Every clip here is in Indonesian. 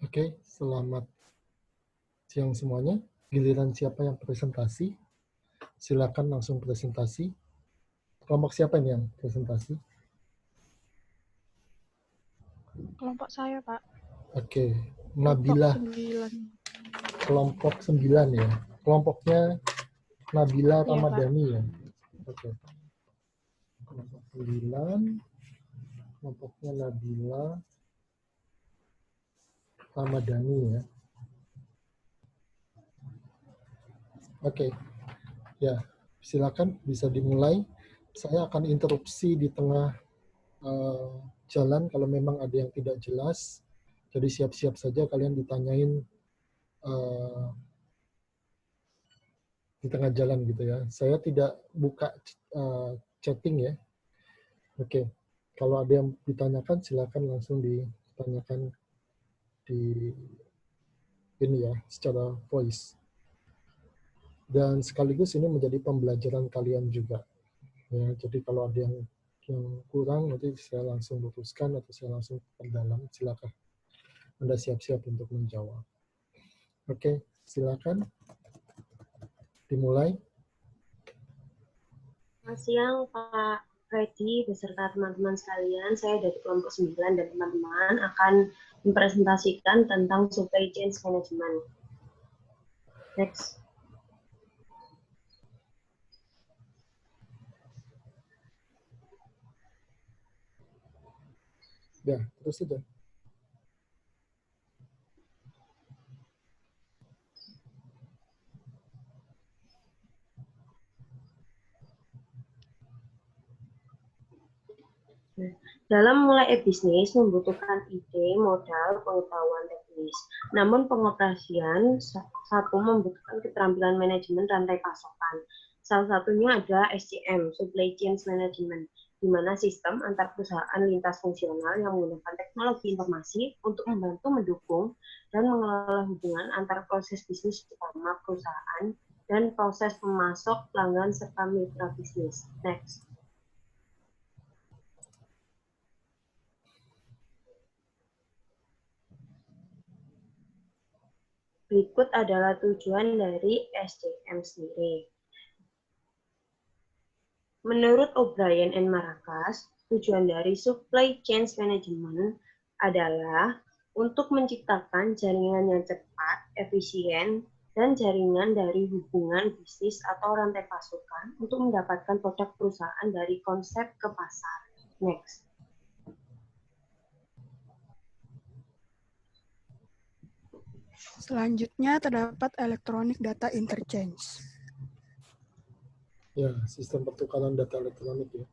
Oke, selamat siang semuanya. Giliran siapa yang presentasi? Silakan langsung presentasi. Kelompok siapa ini yang presentasi? Kelompok saya, Pak. Oke, Kelompok Nabila. 9. Kelompok 9 ya. Kelompoknya Nabila Iya, Pak. Ramadhani ya. Oke. Kelompok 9. Kelompoknya Nabila Ramadhani ya. Oke. Ya, silakan bisa dimulai. Saya akan interupsi di tengah jalan kalau memang ada yang tidak jelas. Jadi siap-siap saja kalian ditanyain di tengah jalan gitu ya. Saya tidak buka chatting ya. Oke. Kalau ada yang ditanyakan silakan langsung ditanyakan di ini ya secara voice. Dan sekaligus ini menjadi pembelajaran kalian juga. Ya, jadi kalau ada yang kurang nanti saya langsung luruskan atau saya langsung perdalam. Silakan. Anda siap-siap untuk menjawab. Oke, silakan dimulai. Selamat siang Pak Freddy beserta teman-teman sekalian. Saya dari kelompok 9 dan teman-teman akan mempresentasikan tentang supply chain management. Next. Ya, terus saja. Dalam mulai bisnis membutuhkan ide, modal, pengetahuan teknis. Namun pengoperasian satu membutuhkan keterampilan manajemen rantai pasokan. Salah satunya adalah SCM, Supply Chain Management, di mana sistem antar perusahaan lintas fungsional yang menggunakan teknologi informasi untuk membantu mendukung dan mengelola hubungan antar proses bisnis utama perusahaan dan proses pemasok, pelanggan, serta mitra bisnis. Next. Berikut adalah tujuan dari SCM sendiri. Menurut O'Brien and Marcus, tujuan dari Supply Chain Management adalah untuk menciptakan jaringan yang cepat, efisien, dan jaringan dari hubungan bisnis atau rantai pasokan untuk mendapatkan produk perusahaan dari konsep ke pasar. Next. Selanjutnya terdapat Electronic Data Interchange. Ya, sistem pertukaran data elektronik ya.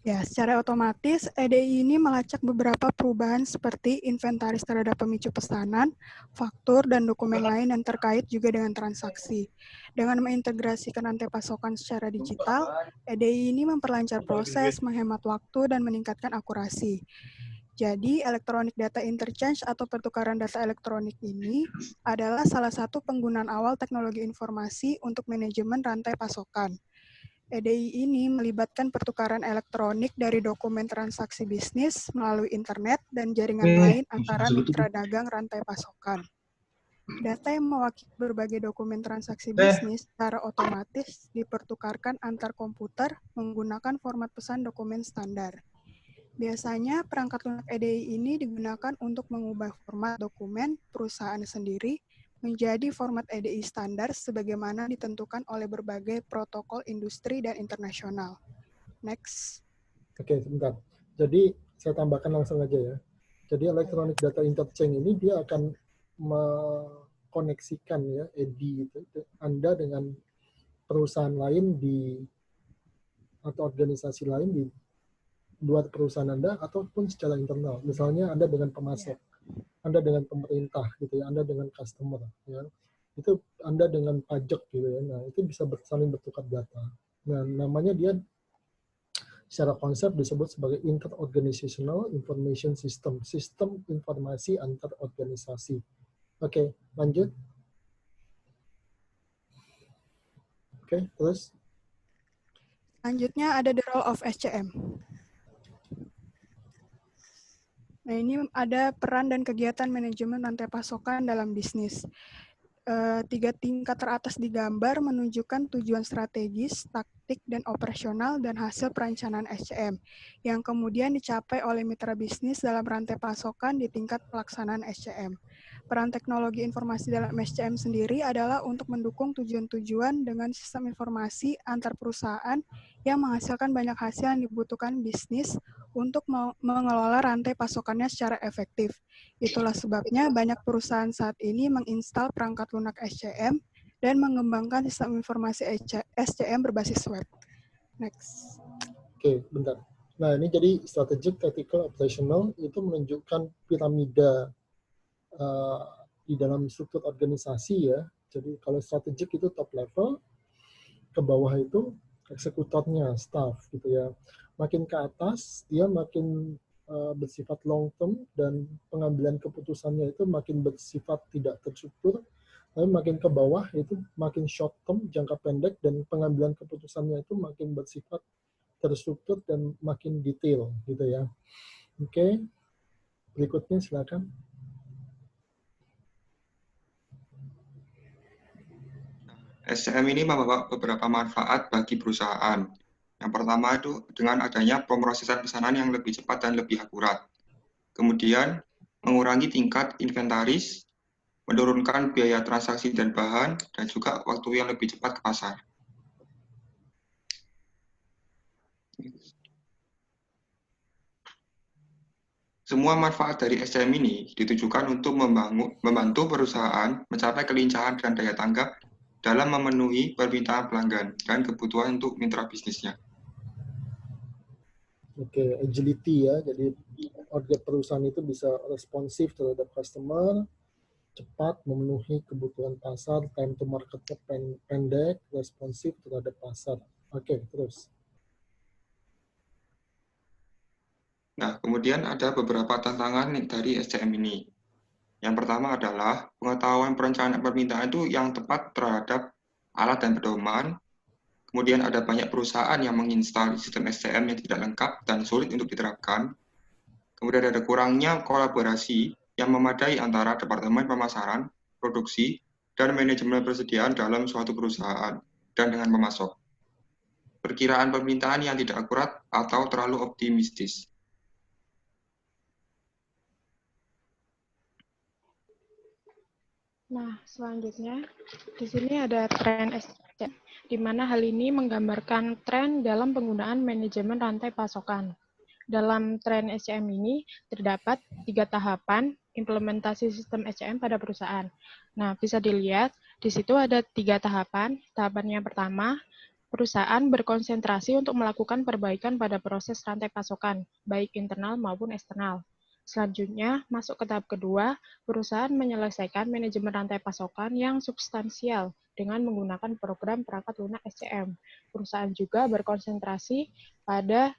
Ya, secara otomatis EDI ini melacak beberapa perubahan seperti inventaris terhadap pemicu pesanan, faktur, dan dokumen lain yang terkait juga dengan transaksi. Dengan mengintegrasikan rantai pasokan secara digital, EDI ini memperlancar proses, menghemat waktu, dan meningkatkan akurasi. Jadi, Electronic Data Interchange atau pertukaran data elektronik ini adalah salah satu penggunaan awal teknologi informasi untuk manajemen rantai pasokan. EDI ini melibatkan pertukaran elektronik dari dokumen transaksi bisnis melalui internet dan jaringan lain antara mitra dagang rantai pasokan. Data yang mewakili berbagai dokumen transaksi bisnis secara otomatis dipertukarkan antar komputer menggunakan format pesan dokumen standar. Biasanya perangkat lunak EDI ini digunakan untuk mengubah format dokumen perusahaan sendiri menjadi format EDI standar sebagaimana ditentukan oleh berbagai protokol industri dan internasional. Next. Oke, sebentar. Jadi saya tambahkan langsung aja ya. Jadi electronic data interchange ini dia akan mengkoneksikan ya EDI itu Anda dengan perusahaan lain atau organisasi lain di luar perusahaan Anda ataupun secara internal. Misalnya Anda dengan pemasok, Anda dengan pemerintah gitu ya, Anda dengan customer ya. Itu Anda dengan pajak gitu ya. Nah, itu bisa saling bertukar data. Nah, namanya dia secara konsep disebut sebagai interorganizational information system, sistem informasi antar organisasi. Oke, lanjut. Oke, terus. Selanjutnya ada the role of SCM. Nah, ini ada peran dan kegiatan manajemen rantai pasokan dalam bisnis. 3 tingkat teratas di gambar menunjukkan tujuan strategis, taktik, dan operasional dan hasil perencanaan SCM yang kemudian dicapai oleh mitra bisnis dalam rantai pasokan di tingkat pelaksanaan SCM. Peran teknologi informasi dalam SCM sendiri adalah untuk mendukung tujuan-tujuan dengan sistem informasi antar perusahaan yang menghasilkan banyak hasil yang dibutuhkan bisnis untuk mengelola rantai pasokannya secara efektif. Itulah sebabnya banyak perusahaan saat ini menginstal perangkat lunak SCM dan mengembangkan sistem informasi SCM berbasis web. Next. Oke, bentar. Nah, ini jadi strategic, tactical, operational itu menunjukkan piramida di dalam struktur organisasi ya. Jadi kalau strategic itu top level, ke bawah itu eksekutornya, staff gitu ya. Makin ke atas dia makin bersifat long term dan pengambilan keputusannya itu makin bersifat tidak terstruktur. Tapi makin ke bawah itu makin short term, jangka pendek, dan pengambilan keputusannya itu makin bersifat terstruktur dan makin detail gitu ya. Oke, berikutnya silakan. SCM ini membawa beberapa manfaat bagi perusahaan. Yang pertama itu dengan adanya pemrosesan pesanan yang lebih cepat dan lebih akurat. Kemudian mengurangi tingkat inventaris, menurunkan biaya transaksi dan bahan, dan juga waktu yang lebih cepat ke pasar. Semua manfaat dari SCM ini ditujukan untuk membantu perusahaan mencapai kelincahan dan daya tanggap dalam memenuhi permintaan pelanggan dan kebutuhan untuk mitra bisnisnya. Oke, agility ya. Jadi perusahaan itu bisa responsif terhadap customer, cepat memenuhi kebutuhan pasar, time to marketnya pendek, responsif terhadap pasar. Oke, terus. Nah, kemudian ada beberapa tantangan dari SCM ini. Yang pertama adalah pengetahuan perencanaan permintaan itu yang tepat terhadap alat dan pedoman. Kemudian ada banyak perusahaan yang menginstal sistem SCM yang tidak lengkap dan sulit untuk diterapkan. Kemudian ada kurangnya kolaborasi yang memadai antara departemen pemasaran, produksi, dan manajemen persediaan dalam suatu perusahaan dan dengan pemasok. Perkiraan permintaan yang tidak akurat atau terlalu optimistis. Nah, selanjutnya di sini ada tren SCM, di mana hal ini menggambarkan tren dalam penggunaan manajemen rantai pasokan. Dalam tren SCM ini terdapat 3 tahapan implementasi sistem SCM pada perusahaan. Nah, bisa dilihat di situ ada 3 tahapan. Tahapan yang pertama, perusahaan berkonsentrasi untuk melakukan perbaikan pada proses rantai pasokan, baik internal maupun eksternal. Selanjutnya, masuk ke tahap kedua, perusahaan menyelesaikan manajemen rantai pasokan yang substansial dengan menggunakan program perangkat lunak SCM. Perusahaan juga berkonsentrasi pada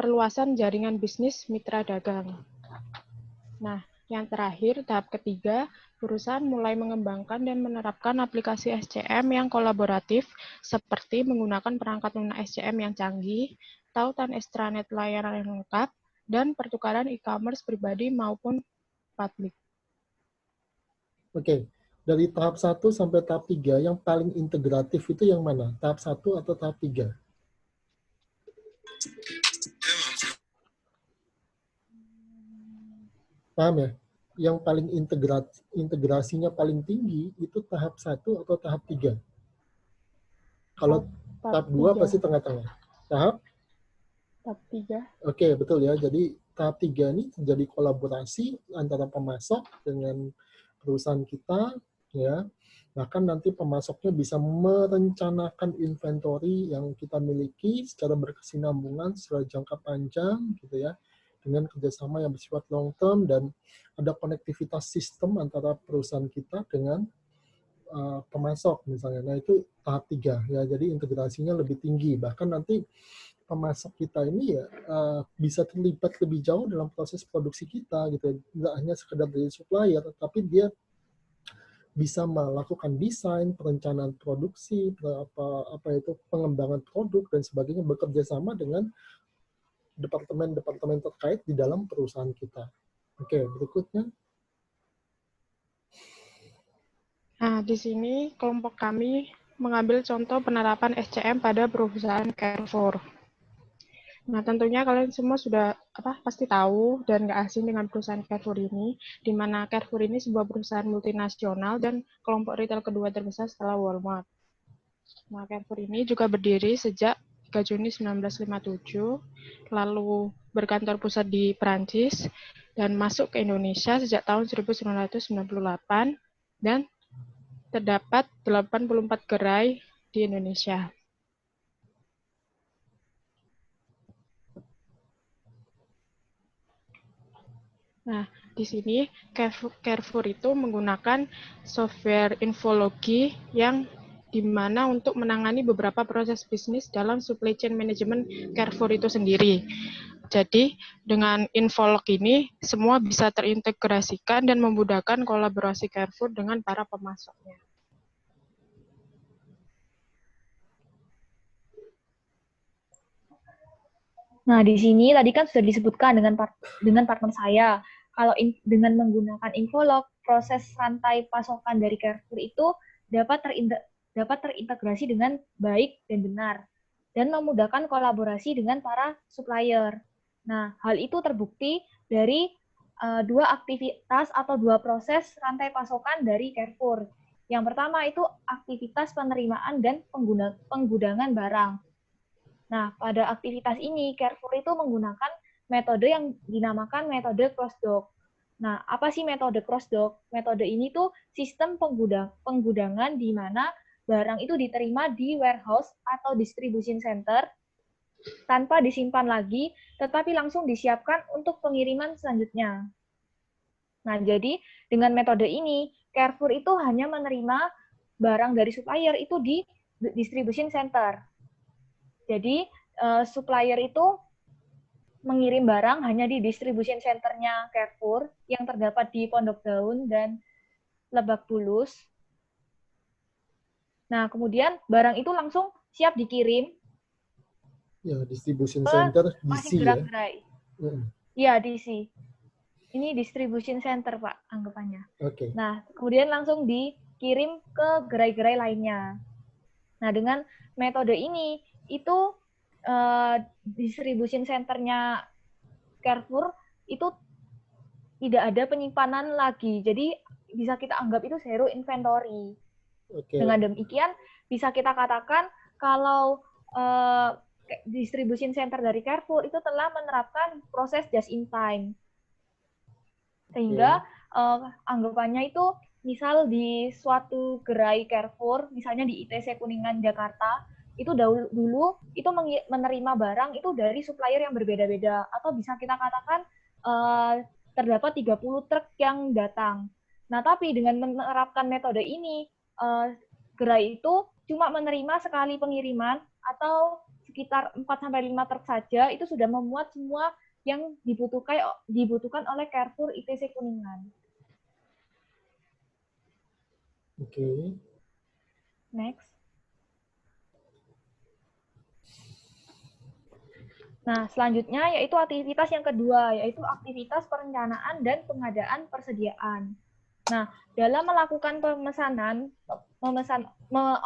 perluasan jaringan bisnis mitra dagang. Nah, yang terakhir, tahap ketiga, perusahaan mulai mengembangkan dan menerapkan aplikasi SCM yang kolaboratif seperti menggunakan perangkat lunak SCM yang canggih, tautan extranet layanan yang lengkap, dan pertukaran e-commerce pribadi maupun publik. Oke, dari tahap 1 sampai tahap 3 yang paling integratif itu yang mana? Tahap 1 atau tahap 3? Paham ya? Yang paling integrasinya paling tinggi itu tahap 1 atau tahap 3? Kalau tahap 2 pasti tengah-tengah. Tahap 3. Oke, betul ya. Jadi tahap 3 ini terjadi kolaborasi antara pemasok dengan perusahaan kita, ya. Bahkan nanti pemasoknya bisa merencanakan inventory yang kita miliki secara berkesinambungan, secara jangka panjang, gitu ya, dengan kerjasama yang bersifat long term dan ada konektivitas sistem antara perusahaan kita dengan pemasok misalnya. Nah itu tahap 3 ya. Jadi integrasinya lebih tinggi. Bahkan nanti pemasok kita ini ya bisa terlibat lebih jauh dalam proses produksi kita gitu, nggak hanya sekedar dari supplier, tapi dia bisa melakukan desain, perencanaan produksi, pengembangan produk dan sebagainya, bekerja sama dengan departemen-departemen terkait di dalam perusahaan kita. Oke, berikutnya. Nah, di sini kelompok kami mengambil contoh penerapan SCM pada perusahaan Carrefour. Nah, tentunya kalian semua sudah pasti tahu dan nggak asing dengan perusahaan Carrefour ini, di mana Carrefour ini sebuah perusahaan multinasional dan kelompok retail kedua terbesar setelah Walmart. Nah, Carrefour ini juga berdiri sejak 3 Juni 1957, lalu berkantor pusat di Perancis, dan masuk ke Indonesia sejak tahun 1998, dan terdapat 84 gerai di Indonesia. Nah, di sini Carrefour itu menggunakan software infologi yang dimana untuk menangani beberapa proses bisnis dalam supply chain management Carrefour itu sendiri. Jadi, dengan infolog ini, semua bisa terintegrasikan dan memudahkan kolaborasi Carrefour dengan para pemasoknya. Nah, di sini tadi kan sudah disebutkan dengan partner saya, kalau dengan menggunakan infolog, proses rantai pasokan dari Carrefour itu dapat terintegrasi dengan baik dan benar, dan memudahkan kolaborasi dengan para supplier. Nah, hal itu terbukti dari dua aktivitas atau dua proses rantai pasokan dari Carrefour. Yang pertama itu aktivitas penerimaan dan penggudangan barang. Nah, pada aktivitas ini, Carrefour itu menggunakan metode yang dinamakan metode cross-dock. Nah, apa sih metode cross-dock? Metode ini tuh sistem penggudangan di mana barang itu diterima di warehouse atau distribution center tanpa disimpan lagi, tetapi langsung disiapkan untuk pengiriman selanjutnya. Nah, jadi dengan metode ini, Carrefour itu hanya menerima barang dari supplier itu di distribution center. Jadi, supplier itu mengirim barang hanya di distribution center-nya Carrefour yang terdapat di Pondok Daun dan Lebak Bulus. Nah, kemudian barang itu langsung siap dikirim. Ya, distribution center DC ya. Iya, DC. Ini distribution center, Pak, anggapannya. Oke. Nah, kemudian langsung dikirim ke gerai-gerai lainnya. Nah, dengan metode ini, itu distribution center-nya Carrefour itu tidak ada penyimpanan lagi. Jadi bisa kita anggap itu zero inventory. Okay. Dengan demikian bisa kita katakan kalau distribution center dari Carrefour itu telah menerapkan proses just in time. Sehingga anggapannya itu misal di suatu gerai Carrefour, misalnya di ITC Kuningan Jakarta, itu dulu itu menerima barang itu dari supplier yang berbeda-beda, atau bisa kita katakan terdapat 30 truk yang datang. Nah, tapi dengan menerapkan metode ini, gerai itu cuma menerima sekali pengiriman atau sekitar 4-5 truk saja, itu sudah memuat semua yang dibutuhkan oleh Carrefour ITC Kuningan. Oke. Next. Nah, selanjutnya yaitu aktivitas yang kedua, yaitu aktivitas perencanaan dan pengadaan persediaan. Nah, dalam melakukan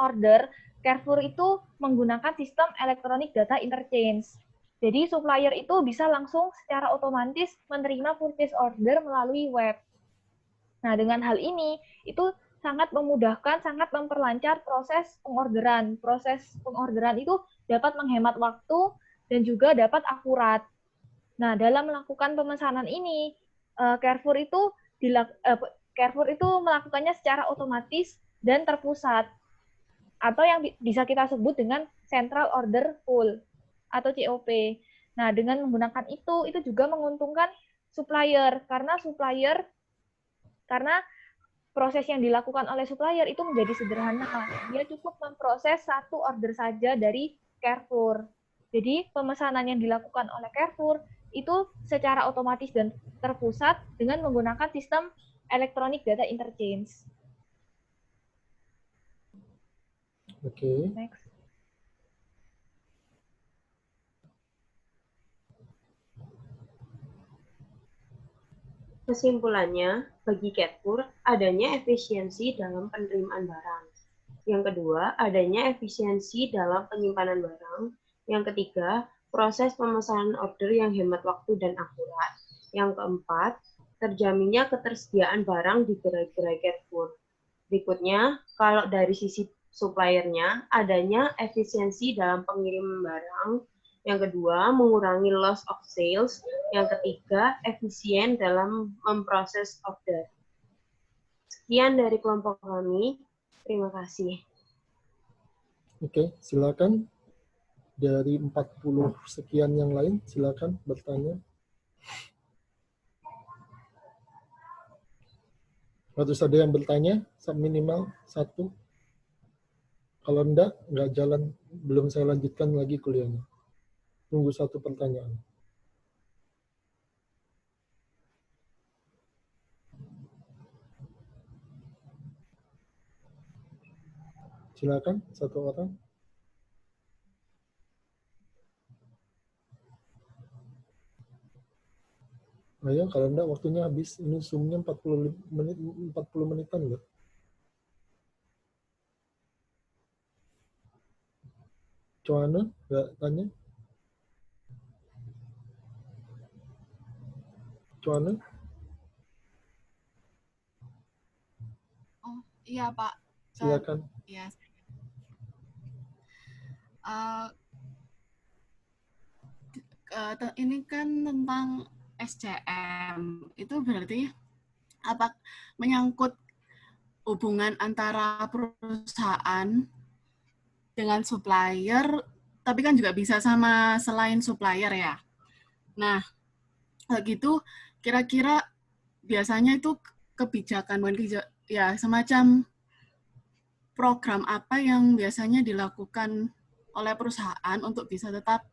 order, Carrefour itu menggunakan sistem electronic data interchange. Jadi, supplier itu bisa langsung secara otomatis menerima purchase order melalui web. Nah, dengan hal ini, itu sangat memudahkan, sangat memperlancar proses pengorderan. Proses pengorderan itu dapat menghemat waktu dan juga dapat akurat. Nah, dalam melakukan pemesanan ini, Carrefour itu melakukannya secara otomatis dan terpusat, atau yang bisa kita sebut dengan Central Order Pool atau COP. Nah, dengan menggunakan itu juga menguntungkan supplier, karena proses yang dilakukan oleh supplier itu menjadi sederhana. Dia cukup memproses satu order saja dari Carrefour. Jadi, pemesanan yang dilakukan oleh Carrefour itu secara otomatis dan terpusat dengan menggunakan sistem electronic data interchange. Oke. Next. Kesimpulannya, bagi Carrefour, adanya efisiensi dalam penerimaan barang. Yang kedua, adanya efisiensi dalam penyimpanan barang. Yang ketiga, proses pemesanan order yang hemat waktu dan akurat. Yang keempat, terjaminnya ketersediaan barang di gerai-gerai Carrefour. Berikutnya, kalau dari sisi suppliernya, adanya efisiensi dalam pengiriman barang. Yang kedua, mengurangi loss of sales. Yang ketiga, efisien dalam memproses order. Sekian dari kelompok kami. Terima kasih. Oke, silakan. Dari 40 sekian yang lain, silakan bertanya. Harus ada yang bertanya, minimal 1. Kalau enggak jalan, belum saya lanjutkan lagi kuliahnya. Tunggu 1 pertanyaan. Silakan, 1 orang. Ayo, kalau enggak waktunya habis. Ini Zoom-nya 40 menitan loh. Joanna, enggak tanya? Joanna? Oh, iya Pak. Silakan. Ya. Ini kan tentang SCM. Itu berarti apa menyangkut hubungan antara perusahaan dengan supplier, tapi kan juga bisa sama selain supplier ya. Nah, gitu kira-kira biasanya itu kebijakan ya semacam program apa yang biasanya dilakukan oleh perusahaan untuk bisa tetap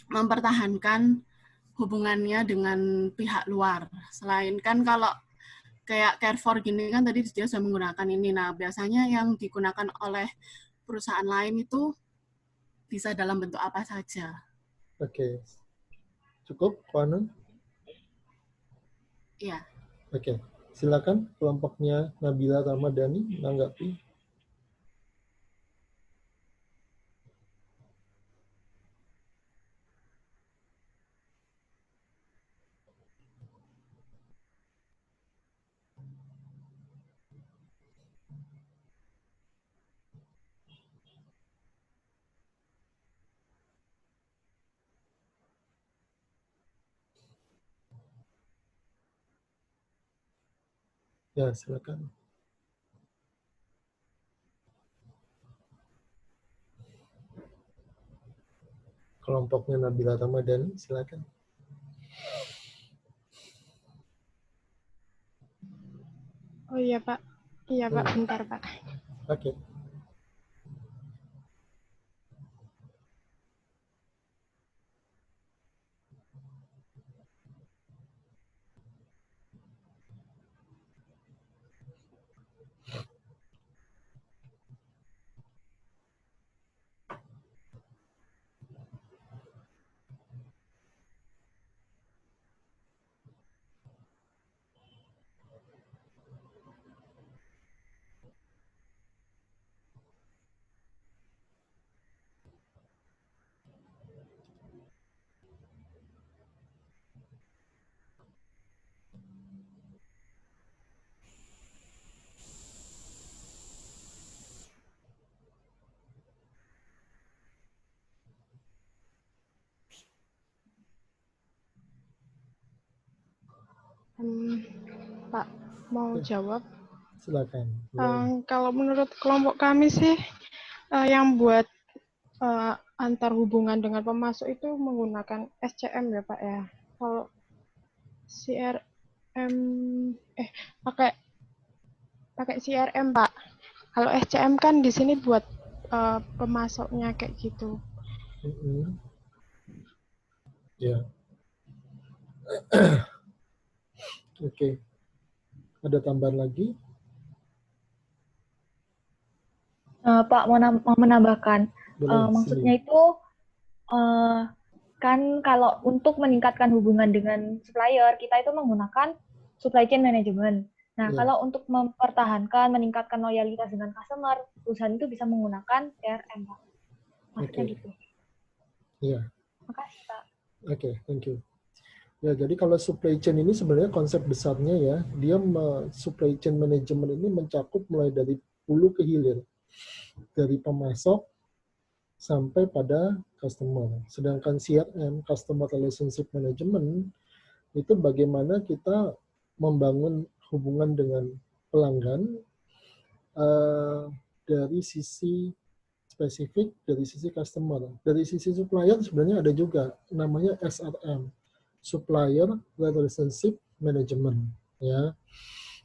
mempertahankan hubungannya dengan pihak luar. Selain kan kalau kayak Carrefour gini kan tadi dia sudah menggunakan ini. Nah, biasanya yang digunakan oleh perusahaan lain itu bisa dalam bentuk apa saja. Oke. Cukup, Joanna? Iya. Oke. Silakan kelompoknya Nabila Ramadhani menanggapi. Ya, silakan. Kelompoknya Nabila Ramadhani, silakan. Oh iya Pak. Iya Pak, bentar Pak. Oke. Pak, mau jawab? Silakan. Kalau menurut kelompok kami sih, yang buat antar hubungan dengan pemasok itu menggunakan SCM ya Pak ya. Kalau CRM, pakai CRM Pak. Kalau SCM kan di sini buat pemasoknya kayak gitu. Ya. Oke. Ada tambahan lagi? Pak, mau menambahkan. Boleh, Maksudnya sini. itu kan kalau untuk meningkatkan hubungan dengan supplier, kita itu menggunakan supply chain management. Nah, kalau untuk mempertahankan, meningkatkan loyalitas dengan customer, perusahaan itu bisa menggunakan CRM, Pak. Maksudnya gitu. Iya. Makasih, Pak. Oke, thank you. Ya, jadi kalau supply chain ini sebenarnya konsep besarnya ya, dia supply chain management ini mencakup mulai dari hulu ke hilir. Dari pemasok sampai pada customer. Sedangkan CRM, Customer Relationship Management, itu bagaimana kita membangun hubungan dengan pelanggan dari sisi spesifik, dari sisi customer. Dari sisi supplier sebenarnya ada juga, namanya SRM, Supplier Relationship Management. Ya.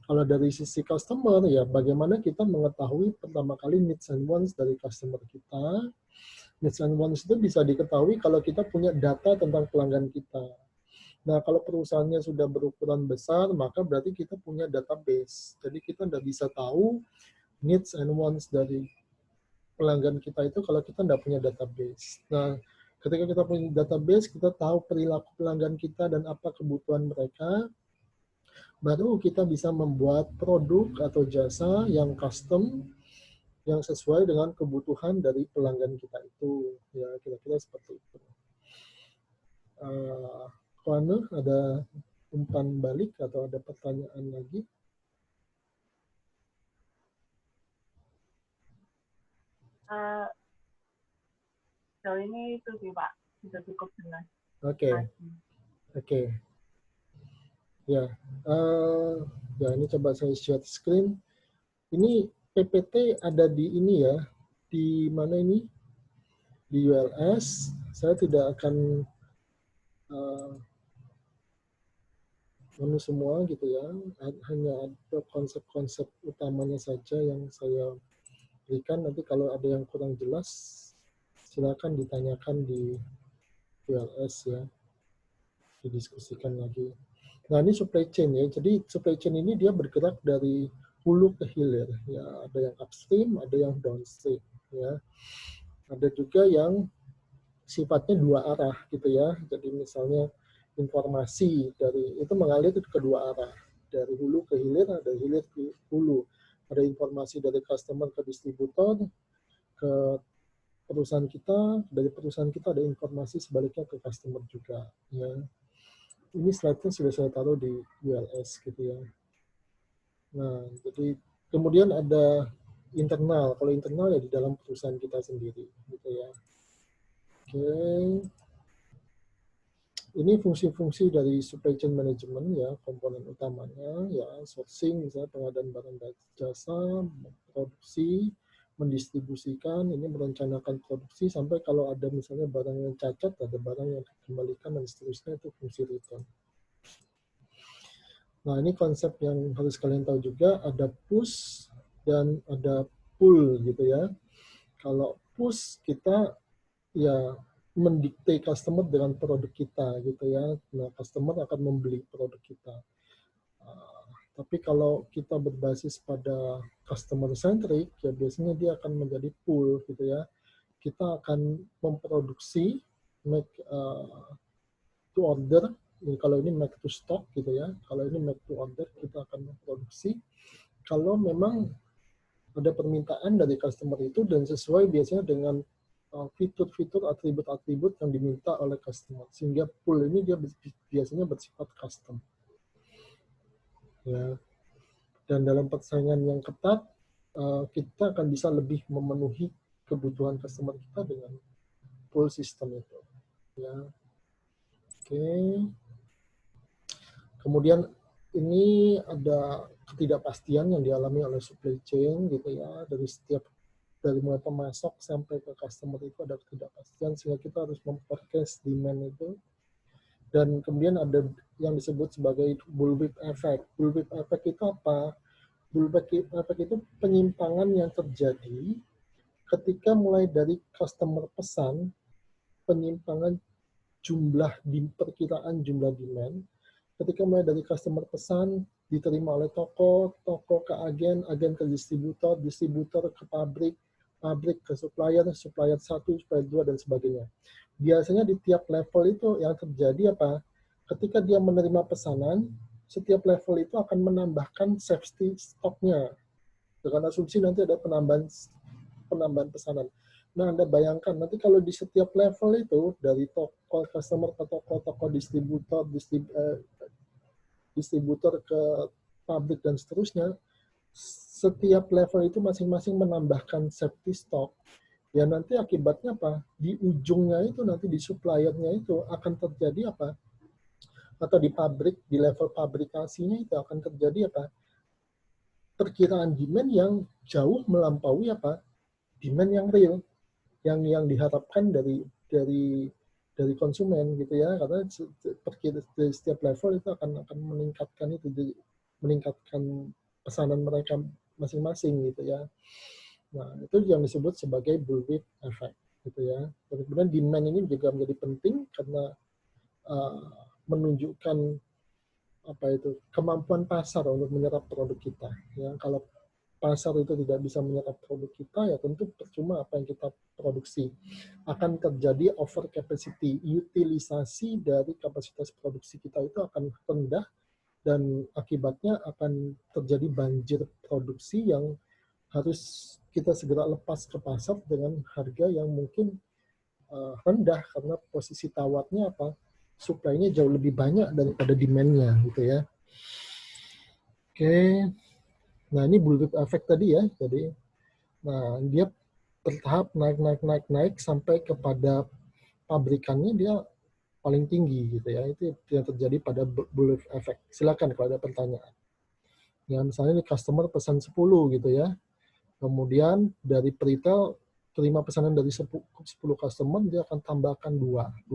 Kalau dari sisi customer, ya bagaimana kita mengetahui pertama kali needs and wants dari customer kita. Needs and wants itu bisa diketahui kalau kita punya data tentang pelanggan kita. Nah, kalau perusahaannya sudah berukuran besar, maka berarti kita punya database. Jadi kita tidak bisa tahu needs and wants dari pelanggan kita itu kalau kita tidak punya database. Nah, ketika kita punya database, kita tahu perilaku pelanggan kita dan apa kebutuhan mereka, baru kita bisa membuat produk atau jasa yang custom, yang sesuai dengan kebutuhan dari pelanggan kita itu. Ya, kira-kira seperti itu. Koana, ada umpan balik atau ada pertanyaan lagi? Sejauh ini itu sih Pak, sudah cukup jelas. Oke. Ya, ya ini coba saya share screen. Ini PPT ada di ini ya, di mana ini? Di ULS. Saya tidak akan semua gitu ya, hanya ada konsep-konsep utamanya saja yang saya berikan. Nanti kalau ada yang kurang jelas, silakan ditanyakan di ULS ya, didiskusikan lagi. Nah, ini supply chain ya. Jadi supply chain ini dia bergerak dari hulu ke hilir ya. Ada yang upstream, ada yang downstream ya. Ada juga yang sifatnya dua arah gitu ya. Jadi misalnya informasi dari itu mengalir ke kedua arah, dari hulu ke hilir, dari hilir ke hulu. Ada informasi dari customer ke distributor, ke perusahaan kita, dari perusahaan kita ada informasi sebaliknya ke customer juga ya. Ini slide-nya sudah saya taruh di ULS gitu ya. Nah, jadi kemudian ada internal. Kalau internal ya di dalam perusahaan kita sendiri gitu ya. Oke. Ini fungsi-fungsi dari supply chain management ya, komponen utamanya ya, sourcing misalnya pengadaan barang dan jasa, produksi, mendistribusikan, ini merencanakan produksi sampai kalau ada misalnya barang yang cacat, ada barang yang dikembalikan dan seterusnya, itu fungsi return. Nah, ini konsep yang harus kalian tahu juga, ada push dan ada pull gitu ya. Kalau push kita ya mendikte customer dengan produk kita gitu ya. Nah, customer akan membeli produk kita. Tapi kalau kita berbasis pada customer centric, ya biasanya dia akan menjadi pull gitu ya. Kita akan memproduksi, make to order. Kalau ini make to stock gitu ya. Kalau ini make to order, kita akan memproduksi. Kalau memang ada permintaan dari customer itu dan sesuai biasanya dengan fitur-fitur, atribut-atribut yang diminta oleh customer. Sehingga pull ini dia biasanya bersifat custom. Ya. Dan dalam persaingan yang ketat, kita akan bisa lebih memenuhi kebutuhan customer kita dengan pull system itu. Ya. Oke. Kemudian ini ada ketidakpastian yang dialami oleh supply chain gitu ya, dari mulai pemasok sampai ke customer itu ada ketidakpastian sehingga kita harus memforecast demand itu. Dan kemudian ada yang disebut sebagai bullwhip effect. Bullwhip effect itu apa? Bullwhip effect itu penyimpangan yang terjadi ketika mulai dari customer pesan, penyimpangan perkiraan jumlah demand, ketika mulai dari customer pesan diterima oleh toko, toko ke agen, agen ke distributor, distributor ke pabrik, pabrik ke supplier, supplier 1, supplier 2, dan sebagainya. biasanya di tiap level itu yang terjadi apa? Ketika dia menerima pesanan, setiap level itu akan menambahkan safety stock-nya. Dengan asumsi nanti ada penambahan pesanan. Nah, Anda bayangkan nanti kalau di setiap level itu, dari toko customer ke toko distributor ke pabrik dan seterusnya, setiap level itu masing-masing menambahkan safety stock. Ya nanti akibatnya apa? Di ujungnya itu nanti di suppliernya itu akan terjadi apa? Atau di pabrik, di level pabrikasinya itu akan terjadi apa? Perkiraan demand yang jauh melampaui apa? Demand yang real, yang diharapkan dari konsumen gitu ya, karena setiap level itu akan meningkatkan pesanan mereka masing-masing gitu ya. Nah, itu yang disebut sebagai bullwhip effect gitu ya. Kemudian demand ini juga menjadi penting karena menunjukkan apa itu kemampuan pasar untuk menyerap produk kita. Ya, kalau pasar itu tidak bisa menyerap produk kita, ya tentu percuma apa yang kita produksi. Akan terjadi over capacity, utilisasi dari kapasitas produksi kita itu akan rendah, dan akibatnya akan terjadi banjir produksi yang harus kita segera lepas ke pasar dengan harga yang mungkin rendah karena posisi tawarnya apa, supply-nya jauh lebih banyak daripada demand-nya gitu ya. Oke. Nah, ini bullwhip effect tadi ya. Jadi nah, dia bertahap naik sampai kepada pabrikannya dia paling tinggi gitu ya. Itu yang terjadi pada bullwhip effect. Silakan kalau ada pertanyaan. Ya, misalnya ini customer pesan 10 gitu ya. Kemudian dari retail terima pesanan dari 10 customer, dia akan tambahkan 12.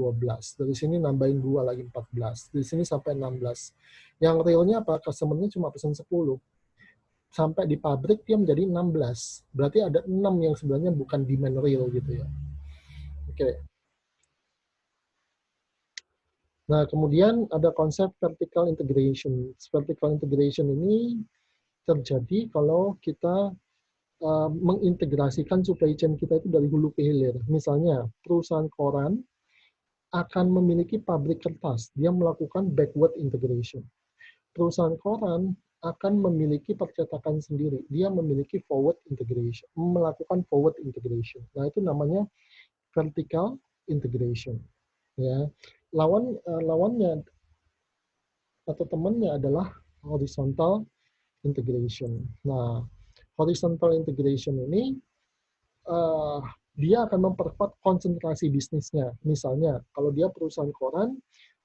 Dari sini nambahin 2 lagi 14. Dari sini sampai 16. Yang realnya apa? Customer-nya cuma pesan 10. Sampai di pabrik dia menjadi 16. Berarti ada 6 yang sebenarnya bukan demand real gitu ya. Oke. Nah, kemudian ada konsep vertical integration. Vertical integration ini terjadi kalau kita mengintegrasikan supply chain kita itu dari hulu ke hilir. Misalnya, perusahaan koran akan memiliki pabrik kertas. Dia melakukan backward integration. Perusahaan koran akan memiliki percetakan sendiri. Dia memiliki forward integration, melakukan forward integration. Nah, itu namanya vertical integration. Ya, lawannya atau temannya adalah horizontal integration. Nah, horizontal integration ini dia akan memperkuat konsentrasi bisnisnya. Misalnya, kalau dia perusahaan koran,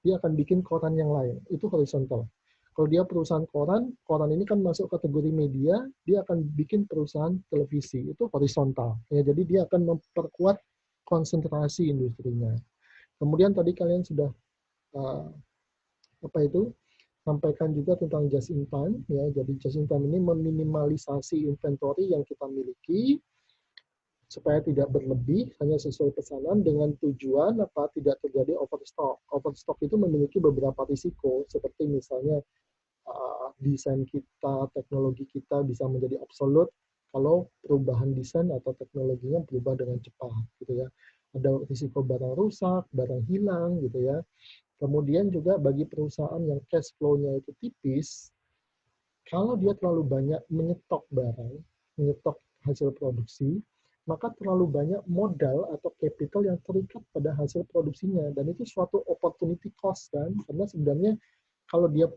dia akan bikin koran yang lain. Itu horizontal. Kalau dia perusahaan koran, koran ini kan masuk kategori media, dia akan bikin perusahaan televisi. Itu horizontal. Ya, jadi dia akan memperkuat konsentrasi industrinya. Kemudian tadi kalian sudah sampaikan juga tentang just in time. Ya, jadi just in time ini meminimalisasi inventory yang kita miliki supaya tidak berlebih, hanya sesuai pesanan dengan tujuan apa tidak terjadi overstock. Overstock itu memiliki beberapa risiko, seperti misalnya desain kita, teknologi kita bisa menjadi obsolete kalau perubahan desain atau teknologinya berubah dengan cepat, gitu ya. Ada risiko barang rusak, barang hilang, gitu ya. Kemudian juga bagi perusahaan yang cash flow-nya itu tipis, kalau dia terlalu banyak menyetok barang, menyetok hasil produksi, maka terlalu banyak modal atau capital yang terikat pada hasil produksinya. Dan itu suatu opportunity cost kan, karena sebenarnya kalau dia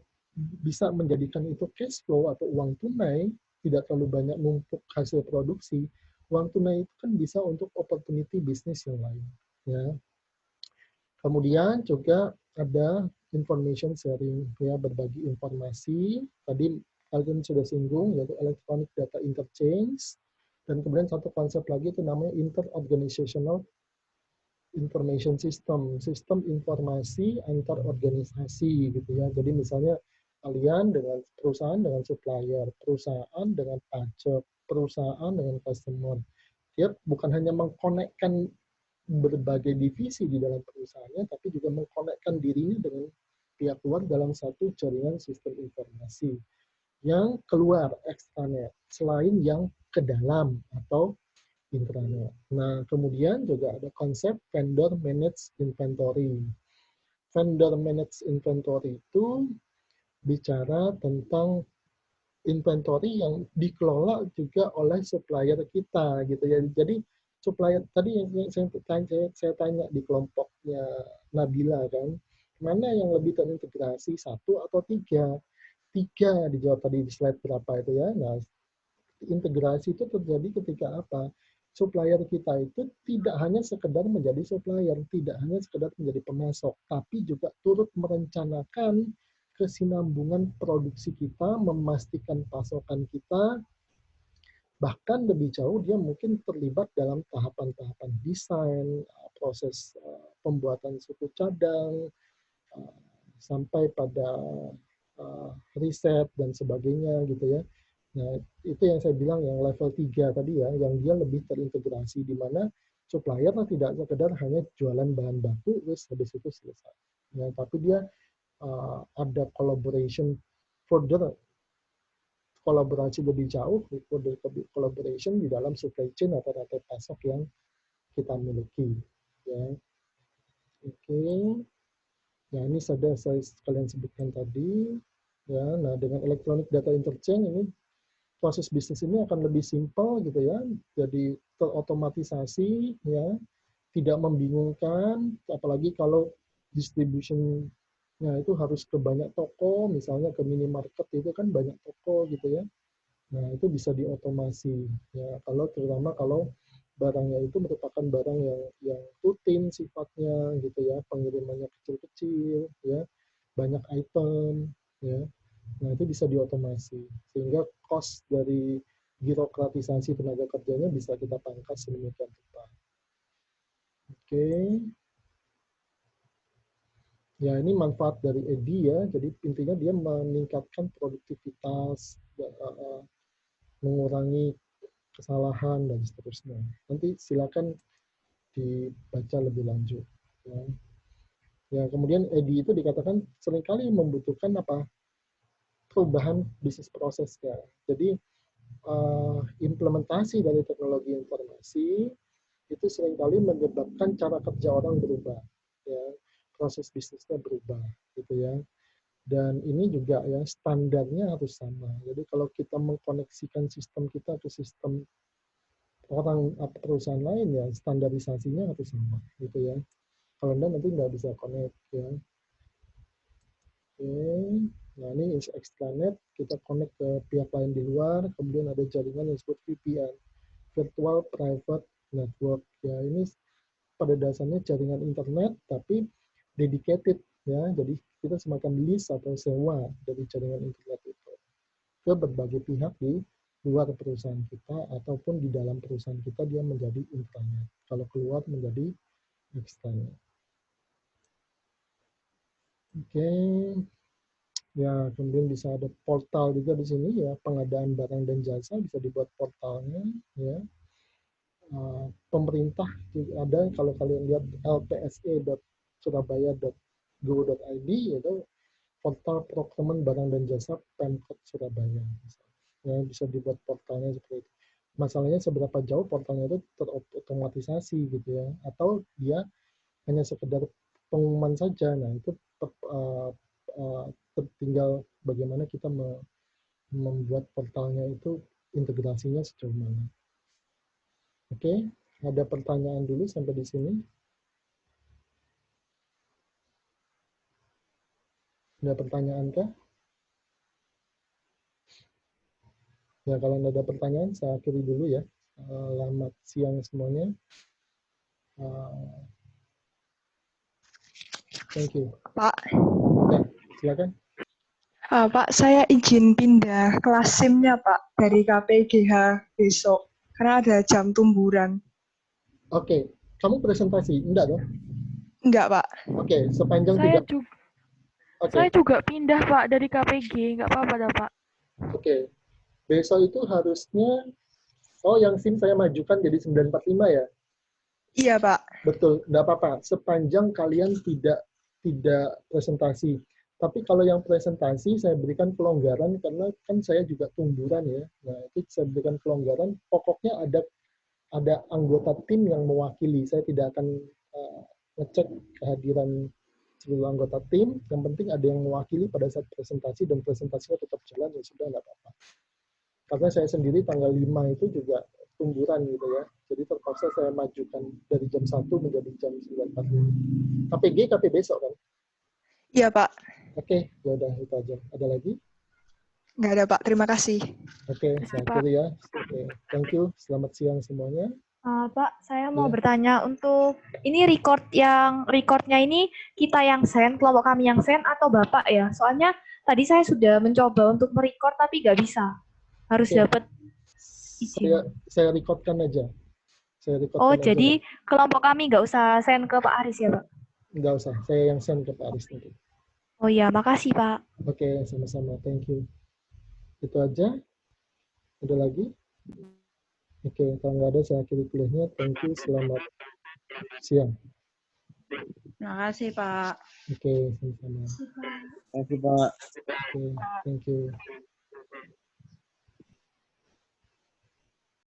bisa menjadikan itu cash flow atau uang tunai, tidak terlalu banyak numpuk hasil produksi, uang tunai itu kan bisa untuk opportunity bisnis yang lain. Ya. Kemudian juga ada information sharing, ya, berbagi informasi. Tadi kalian sudah singgung, yaitu electronic data interchange. Dan kemudian satu konsep lagi itu namanya inter-organizational information system, sistem informasi antar organisasi gitu ya. Jadi misalnya kalian dengan perusahaan dengan supplier, perusahaan dengan pajak, perusahaan dengan customer. Dia bukan hanya mengkonekkan berbagai divisi di dalam perusahaannya, tapi juga mengkonekkan dirinya dengan pihak luar dalam satu jaringan sistem informasi yang keluar extranet, selain yang ke dalam atau intranet. Nah, kemudian juga ada konsep vendor managed inventory. Vendor managed inventory itu bicara tentang inventory yang dikelola juga oleh supplier kita gitu ya. Jadi supplier tadi yang saya tanya di kelompoknya Nabila kan, mana yang lebih terintegrasi, 1 atau 3? 3 dijawab tadi di slide berapa itu ya. Nah, integrasi itu terjadi ketika apa? Supplier kita itu tidak hanya sekedar menjadi supplier, tidak hanya sekedar menjadi pemasok, tapi juga turut merencanakan kesinambungan produksi kita, memastikan pasokan kita, bahkan lebih jauh dia mungkin terlibat dalam tahapan-tahapan desain, proses pembuatan suku cadang, sampai pada riset dan sebagainya gitu ya. Nah, itu yang saya bilang yang level 3 tadi ya, yang dia lebih terintegrasi, di mana supplier tidak sekedar hanya jualan bahan baku, terus habis itu selesai. Ya, tapi dia ada collaboration further, kolaborasi lebih jauh, collaboration di dalam supply chain atau rantai pasok yang kita miliki. Ya. Oke. Ya, ini sudah saya sekalian sebutkan tadi. Ya, nah dengan electronic data interchange ini proses bisnis ini akan lebih simpel gitu ya, jadi terotomatisasi ya, tidak membingungkan, apalagi kalau distribution-nya itu harus ke banyak toko, misalnya ke minimarket itu kan banyak toko gitu ya. Nah, itu bisa diotomasi ya, terutama kalau barangnya itu merupakan barang yang rutin sifatnya gitu ya, pengirimannya kecil-kecil ya, banyak item ya. Nah, itu bisa diotomasi, sehingga cost dari birokratisasi tenaga kerjanya bisa kita pangkas sedemikian rupa. Oke. Ya, ini manfaat dari EDI ya, jadi intinya dia meningkatkan produktivitas, mengurangi kesalahan, dan seterusnya. Nanti silakan dibaca lebih lanjut. Ya, kemudian EDI itu dikatakan seringkali membutuhkan apa? Perubahan bisnis prosesnya. Jadi implementasi dari teknologi informasi itu seringkali menyebabkan cara kerja orang berubah, ya, proses bisnisnya berubah, gitu ya. Dan ini juga ya standarnya harus sama. Jadi kalau kita mengkoneksikan sistem kita ke sistem orang atau perusahaan lain ya standarisasinya harus sama, gitu ya. Kalau enggak nanti nggak bisa connect ya. Oke. Nah, ini extranet, kita connect ke pihak lain di luar, kemudian ada jaringan yang disebut VPN, Virtual Private Network. Ya, ini pada dasarnya jaringan internet, tapi dedicated, ya. Jadi, kita semacam lease atau sewa dari jaringan internet itu ke berbagai pihak di luar perusahaan kita, ataupun di dalam perusahaan kita dia menjadi intranet. Kalau keluar menjadi extranet. Oke. Ya, kemudian bisa ada portal juga di sini ya, pengadaan barang dan jasa bisa dibuat portalnya ya. Pemerintah juga ada, kalau kalian lihat lpse.surabaya.go.id itu portal procurement barang dan jasa Pemkot Surabaya. Ya, bisa dibuat portalnya seperti itu. Masalahnya seberapa jauh portalnya itu terotomatisasi gitu ya, atau dia hanya sekedar pengumuman saja. Nah, itu tinggal bagaimana kita membuat portalnya itu integrasinya sejauh mana. Oke, ada pertanyaan dulu sampai di sini? Ada pertanyaan kah? Ya, kalau ada pertanyaan, saya akhiri dulu ya. Selamat siang semuanya. Thank you. Pak. Ya, silakan. Pak, saya izin pindah kelas SIM-nya, Pak, dari KPGH besok. Karena ada jam tumburan. Oke, kamu presentasi? Enggak dong? Enggak, Pak. Oke, sepanjang Saya juga pindah, Pak, dari KPG. Enggak apa-apa, dah, Pak. Oke, besok itu harusnya, yang SIM saya majukan jadi 945 ya? Iya, Pak. Betul, enggak apa-apa. Sepanjang kalian tidak presentasi. Tapi kalau yang presentasi saya berikan kelonggaran karena kan saya juga tumburan ya. Nah, itu saya berikan kelonggaran. Pokoknya ada anggota tim yang mewakili. Saya tidak akan ngecek kehadiran seluruh anggota tim. Yang penting ada yang mewakili pada saat presentasi dan presentasinya tetap jalan, ya sudah, nggak apa-apa. Karena saya sendiri tanggal 5 itu juga tungguran gitu ya. Jadi terpaksa saya majukan dari jam 1 menjadi jam 9.45. KP besok kan? Iya, Pak. Oke, ya udah itu aja. Ada lagi? Nggak ada, Pak. Terima kasih. Oke, saya akhiri ya. Oke, thank you. Selamat siang semuanya. Pak, saya mau Ya. bertanya untuk ini recordnya ini kita yang send, kelompok kami yang send atau Bapak ya? Soalnya tadi saya sudah mencoba untuk merecord tapi nggak bisa. Harus Oke. dapat izin. Saya recordkan aja. Jadi kelompok kami nggak usah send ke Pak Aris ya, Pak? Nggak usah, saya yang send ke Pak Aris nanti. Oh iya, makasih Pak. Oke, sama-sama. Thank you. Itu aja. Ada lagi? Oke, kalau nggak ada saya akhiri kuliahnya. Thank you. Selamat siang. Terima kasih, Pak. Oke, sama-sama. Terima kasih, Pak. Oke, thank you.